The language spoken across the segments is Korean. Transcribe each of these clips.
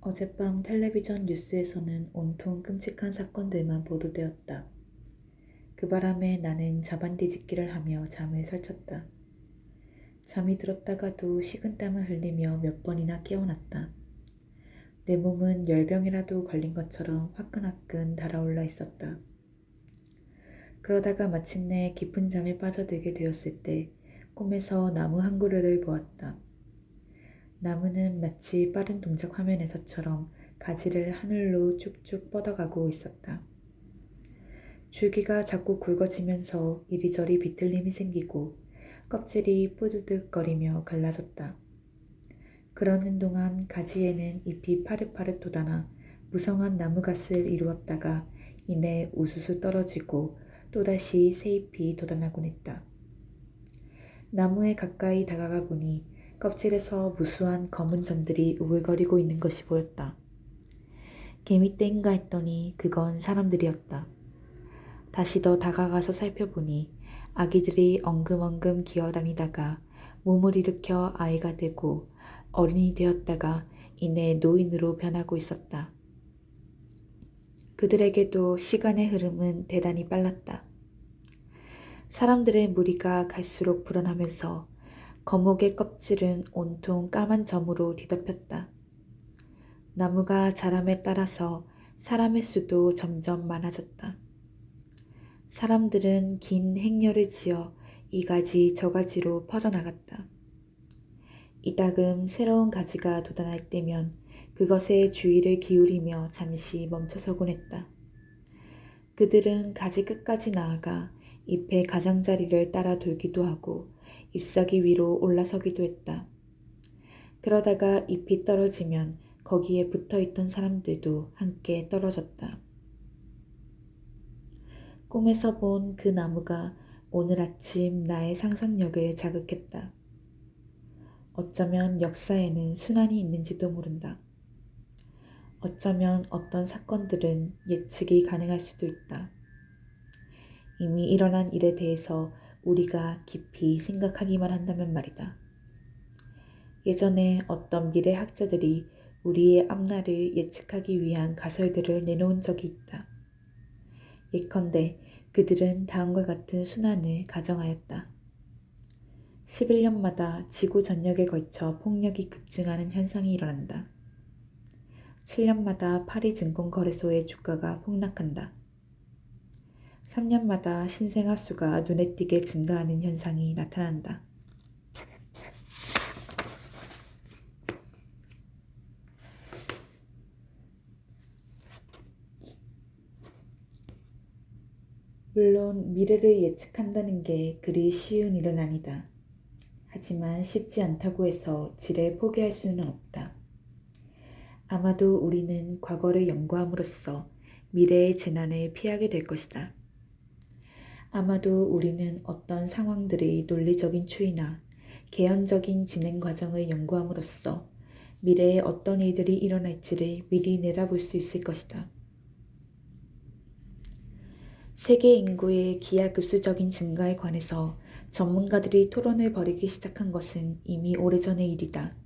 어젯밤 텔레비전 뉴스에서는 온통 끔찍한 사건들만 보도되었다. 그 바람에 나는 자반 뒤집기를 하며 잠을 설쳤다. 잠이 들었다가도 식은땀을 흘리며 몇 번이나 깨어났다. 내 몸은 열병이라도 걸린 것처럼 화끈화끈 달아올라 있었다. 그러다가 마침내 깊은 잠에 빠져들게 되었을 때 꿈에서 나무 한 그루를 보았다. 나무는 마치 빠른 동작 화면에서처럼 가지를 하늘로 쭉쭉 뻗어가고 있었다. 줄기가 자꾸 굵어지면서 이리저리 비틀림이 생기고 껍질이 뿌드득거리며 갈라졌다. 그러는 동안 가지에는 잎이 파릇파릇 돋아나 무성한 나무갓을 이루었다가 이내 우수수 떨어지고 또다시 새 잎이 돋아나곤 했다. 나무에 가까이 다가가 보니 껍질에서 무수한 검은 점들이 우글거리고 있는 것이 보였다. 개미떼인가 했더니 그건 사람들이었다. 다시 더 다가가서 살펴보니 아기들이 엉금엉금 기어다니다가 몸을 일으켜 아이가 되고 어른이 되었다가 이내 노인으로 변하고 있었다. 그들에게도 시간의 흐름은 대단히 빨랐다. 사람들의 무리가 갈수록 불어나면서 거목의 껍질은 온통 까만 점으로 뒤덮였다. 나무가 자람에 따라서 사람의 수도 점점 많아졌다. 사람들은 긴 행렬을 지어 이 가지 저 가지로 퍼져나갔다. 이따금 새로운 가지가 돋아날 때면 그것에 주의를 기울이며 잠시 멈춰서곤 했다. 그들은 가지 끝까지 나아가 잎의 가장자리를 따라 돌기도 하고 잎사귀 위로 올라서기도 했다. 그러다가 잎이 떨어지면 거기에 붙어있던 사람들도 함께 떨어졌다. 꿈에서 본 그 나무가 오늘 아침 나의 상상력을 자극했다. 어쩌면 역사에는 순환이 있는지도 모른다. 어쩌면 어떤 사건들은 예측이 가능할 수도 있다. 이미 일어난 일에 대해서 우리가 깊이 생각하기만 한다면 말이다. 예전에 어떤 미래학자들이 우리의 앞날을 예측하기 위한 가설들을 내놓은 적이 있다. 예컨대 그들은 다음과 같은 순환을 가정하였다. 11년마다 지구 전역에 걸쳐 폭력이 급증하는 현상이 일어난다. 7년마다 파리 증권거래소의 주가가 폭락한다. 3년마다 신생아 수가 눈에 띄게 증가하는 현상이 나타난다. 물론 미래를 예측한다는 게 그리 쉬운 일은 아니다. 하지만 쉽지 않다고 해서 지레 포기할 수는 없다. 아마도 우리는 과거를 연구함으로써 미래의 재난을 피하게 될 것이다. 아마도 우리는 어떤 상황들의 논리적인 추이나 개연적인 진행 과정을 연구함으로써 미래에 어떤 일들이 일어날지를 미리 내다볼 수 있을 것이다. 세계 인구의 기하급수적인 증가에 관해서 전문가들이 토론을 벌이기 시작한 것은 이미 오래전의 일이다.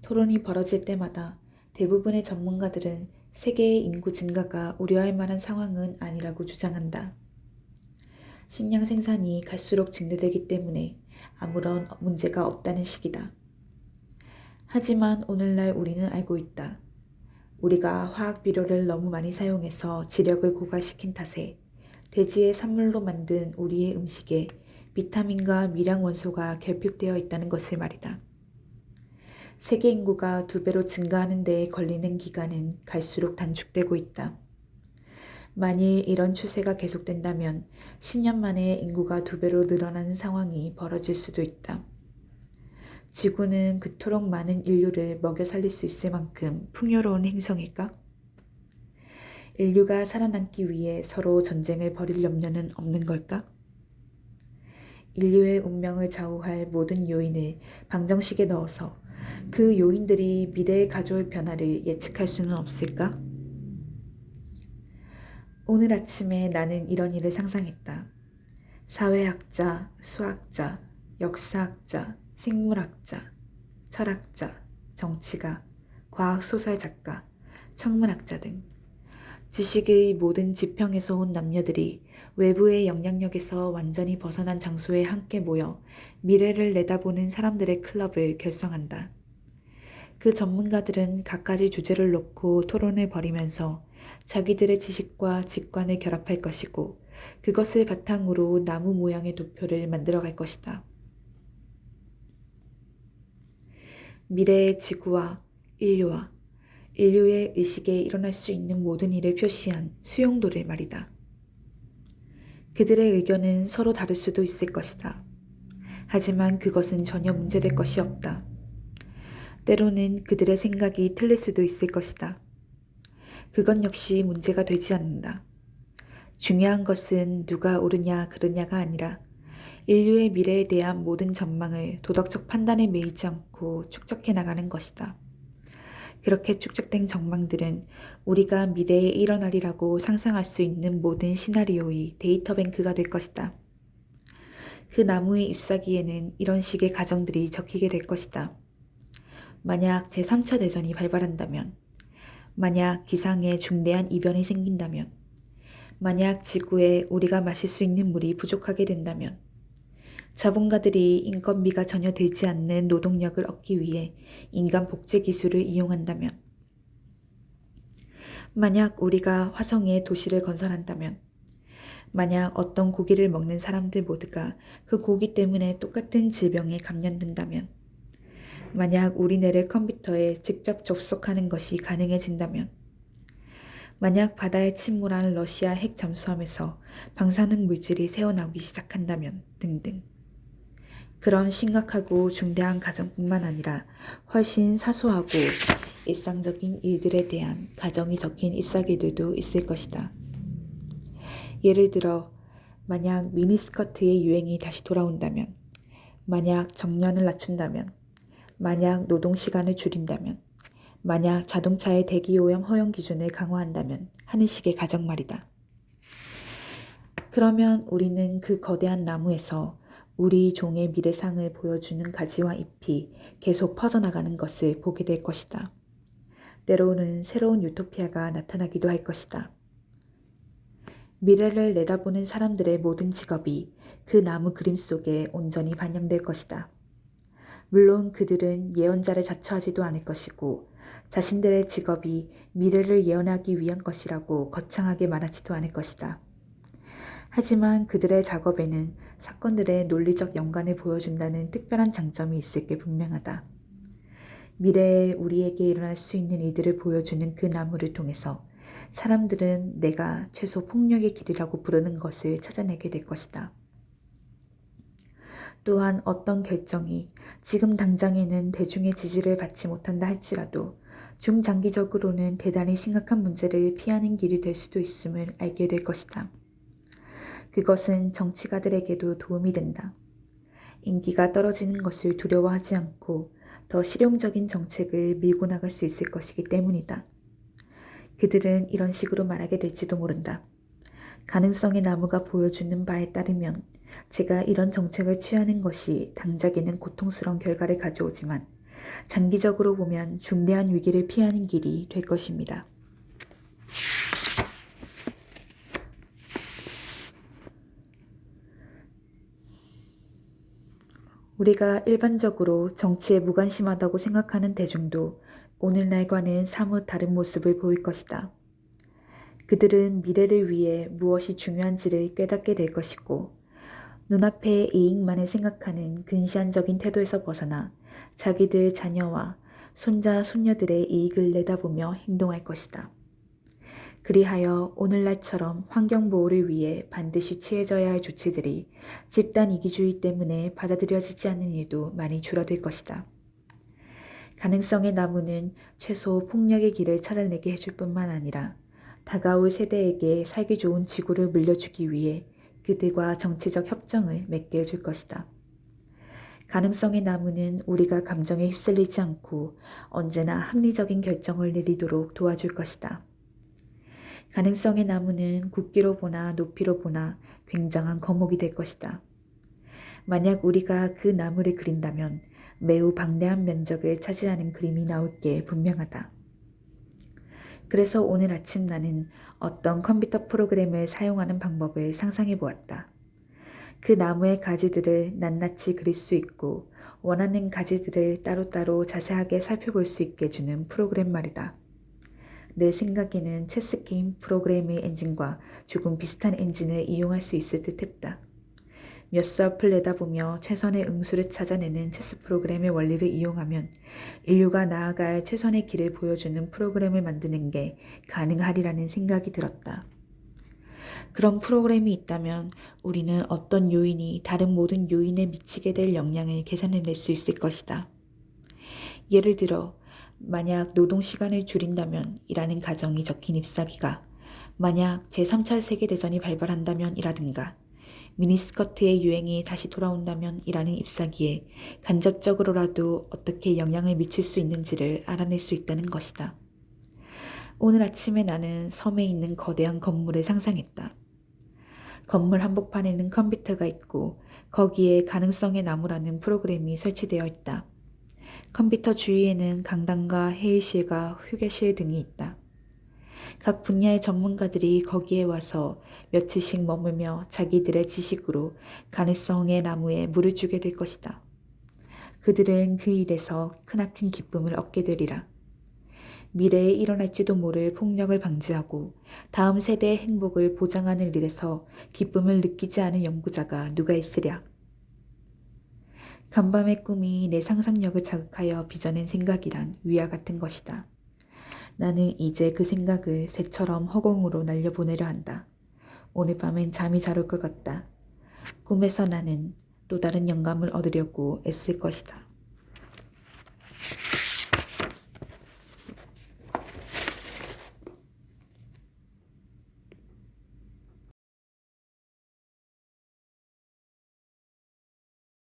토론이 벌어질 때마다 대부분의 전문가들은 세계의 인구 증가가 우려할 만한 상황은 아니라고 주장한다. 식량 생산이 갈수록 증대되기 때문에 아무런 문제가 없다는 식이다. 하지만 오늘날 우리는 알고 있다. 우리가 화학 비료를 너무 많이 사용해서 지력을 고갈시킨 탓에 대지의 산물로 만든 우리의 음식에 비타민과 미량 원소가 결핍되어 있다는 것을 말이다. 세계 인구가 2배로 증가하는 데에 걸리는 기간은 갈수록 단축되고 있다. 만일 이런 추세가 계속된다면 10년 만에 인구가 2배로 늘어나는 상황이 벌어질 수도 있다. 지구는 그토록 많은 인류를 먹여 살릴 수 있을 만큼 풍요로운 행성일까? 인류가 살아남기 위해 서로 전쟁을 벌일 염려는 없는 걸까? 인류의 운명을 좌우할 모든 요인을 방정식에 넣어서 그 요인들이 미래에 가져올 변화를 예측할 수는 없을까? 오늘 아침에 나는 이런 일을 상상했다. 사회학자, 수학자, 역사학자, 생물학자, 철학자, 정치가, 과학소설 작가, 천문학자 등 지식의 모든 지평에서 온 남녀들이 외부의 영향력에서 완전히 벗어난 장소에 함께 모여 미래를 내다보는 사람들의 클럽을 결성한다. 그 전문가들은 갖가지 주제를 놓고 토론을 벌이면서 자기들의 지식과 직관을 결합할 것이고 그것을 바탕으로 나무 모양의 도표를 만들어갈 것이다. 미래의 지구와 인류의 의식에 일어날 수 있는 모든 일을 표시한 수용도를 말이다. 그들의 의견은 서로 다를 수도 있을 것이다. 하지만 그것은 전혀 문제될 것이 없다. 때로는 그들의 생각이 틀릴 수도 있을 것이다. 그건 역시 문제가 되지 않는다. 중요한 것은 누가 옳으냐 그르냐가 아니라 인류의 미래에 대한 모든 전망을 도덕적 판단에 매이지 않고 축적해 나가는 것이다. 그렇게 축적된 전망들은 우리가 미래에 일어나리라고 상상할 수 있는 모든 시나리오의 데이터 뱅크가 될 것이다. 그 나무의 잎사귀에는 이런 식의 가정들이 적히게 될 것이다. 만약 제3차 대전이 발발한다면, 만약 기상에 중대한 이변이 생긴다면, 만약 지구에 우리가 마실 수 있는 물이 부족하게 된다면, 자본가들이 인건비가 전혀 들지 않는 노동력을 얻기 위해 인간 복제 기술을 이용한다면, 만약 우리가 화성에 도시를 건설한다면, 만약 어떤 고기를 먹는 사람들 모두가 그 고기 때문에 똑같은 질병에 감염된다면, 만약 우리 뇌를 컴퓨터에 직접 접속하는 것이 가능해진다면, 만약 바다에 침몰한 러시아 핵 잠수함에서 방사능 물질이 새어나오기 시작한다면 등등. 그런 심각하고 중대한 가정뿐만 아니라 훨씬 사소하고 일상적인 일들에 대한 가정이 적힌 잎사귀들도 있을 것이다. 예를 들어 만약 미니스커트의 유행이 다시 돌아온다면, 만약 정년을 낮춘다면, 만약 노동시간을 줄인다면, 만약 자동차의 대기오염 허용 기준을 강화한다면 하는 식의 가정 말이다. 그러면 우리는 그 거대한 나무에서 우리 종의 미래상을 보여주는 가지와 잎이 계속 퍼져나가는 것을 보게 될 것이다. 때로는 새로운 유토피아가 나타나기도 할 것이다. 미래를 내다보는 사람들의 모든 직업이 그 나무 그림 속에 온전히 반영될 것이다. 물론 그들은 예언자를 자처하지도 않을 것이고 자신들의 직업이 미래를 예언하기 위한 것이라고 거창하게 말하지도 않을 것이다. 하지만 그들의 작업에는 사건들의 논리적 연관을 보여준다는 특별한 장점이 있을 게 분명하다. 미래에 우리에게 일어날 수 있는 일들을 보여주는 그 나무를 통해서 사람들은 내가 최소 폭력의 길이라고 부르는 것을 찾아내게 될 것이다. 또한 어떤 결정이 지금 당장에는 대중의 지지를 받지 못한다 할지라도 중장기적으로는 대단히 심각한 문제를 피하는 길이 될 수도 있음을 알게 될 것이다. 그것은 정치가들에게도 도움이 된다. 인기가 떨어지는 것을 두려워하지 않고 더 실용적인 정책을 밀고 나갈 수 있을 것이기 때문이다. 그들은 이런 식으로 말하게 될지도 모른다. 가능성의 나무가 보여주는 바에 따르면 제가 이런 정책을 취하는 것이 당장에는 고통스러운 결과를 가져오지만 장기적으로 보면 중대한 위기를 피하는 길이 될 것입니다. 우리가 일반적으로 정치에 무관심하다고 생각하는 대중도 오늘날과는 사뭇 다른 모습을 보일 것이다. 그들은 미래를 위해 무엇이 중요한지를 깨닫게 될 것이고 눈앞의 이익만을 생각하는 근시안적인 태도에서 벗어나 자기들 자녀와 손자, 손녀들의 이익을 내다보며 행동할 것이다. 그리하여 오늘날처럼 환경보호를 위해 반드시 취해져야 할 조치들이 집단 이기주의 때문에 받아들여지지 않는 일도 많이 줄어들 것이다. 가능성의 나무는 최소 폭력의 길을 찾아내게 해줄 뿐만 아니라 다가올 세대에게 살기 좋은 지구를 물려주기 위해 그들과 정치적 협정을 맺게 해줄 것이다. 가능성의 나무는 우리가 감정에 휩쓸리지 않고 언제나 합리적인 결정을 내리도록 도와줄 것이다. 가능성의 나무는 굵기로 보나 높이로 보나 굉장한 거목이 될 것이다. 만약 우리가 그 나무를 그린다면 매우 방대한 면적을 차지하는 그림이 나올 게 분명하다. 그래서 오늘 아침 나는 어떤 컴퓨터 프로그램을 사용하는 방법을 상상해 보았다. 그 나무의 가지들을 낱낱이 그릴 수 있고 원하는 가지들을 따로따로 자세하게 살펴볼 수 있게 해주는 프로그램 말이다. 내 생각에는 체스 게임 프로그램의 엔진과 조금 비슷한 엔진을 이용할 수 있을 듯 했다. 몇 수 앞을 내다보며 최선의 응수를 찾아내는 체스 프로그램의 원리를 이용하면 인류가 나아갈 최선의 길을 보여주는 프로그램을 만드는 게 가능하리라는 생각이 들었다. 그런 프로그램이 있다면 우리는 어떤 요인이 다른 모든 요인에 미치게 될 영향을 계산해낼 수 있을 것이다. 예를 들어 만약 노동시간을 줄인다면 이라는 가정이 적힌 잎사귀가 만약 제3차 세계대전이 발발한다면 이라든가 미니스커트의 유행이 다시 돌아온다면 이라는 잎사귀에 간접적으로라도 어떻게 영향을 미칠 수 있는지를 알아낼 수 있다는 것이다. 오늘 아침에 나는 섬에 있는 거대한 건물을 상상했다. 건물 한복판에는 컴퓨터가 있고 거기에 가능성의 나무라는 프로그램이 설치되어 있다. 컴퓨터 주위에는 강당과 회의실과 휴게실 등이 있다. 각 분야의 전문가들이 거기에 와서 며칠씩 머물며 자기들의 지식으로 가능성의 나무에 물을 주게 될 것이다. 그들은 그 일에서 크나큰 기쁨을 얻게 되리라. 미래에 일어날지도 모를 폭력을 방지하고 다음 세대의 행복을 보장하는 일에서 기쁨을 느끼지 않은 연구자가 누가 있으랴. 간밤의 꿈이 내 상상력을 자극하여 빚어낸 생각이란 위와 같은 것이다. 나는 이제 그 생각을 새처럼 허공으로 날려보내려 한다. 오늘 밤엔 잠이 잘 올 것 같다. 꿈에서 나는 또 다른 영감을 얻으려고 애쓸 것이다.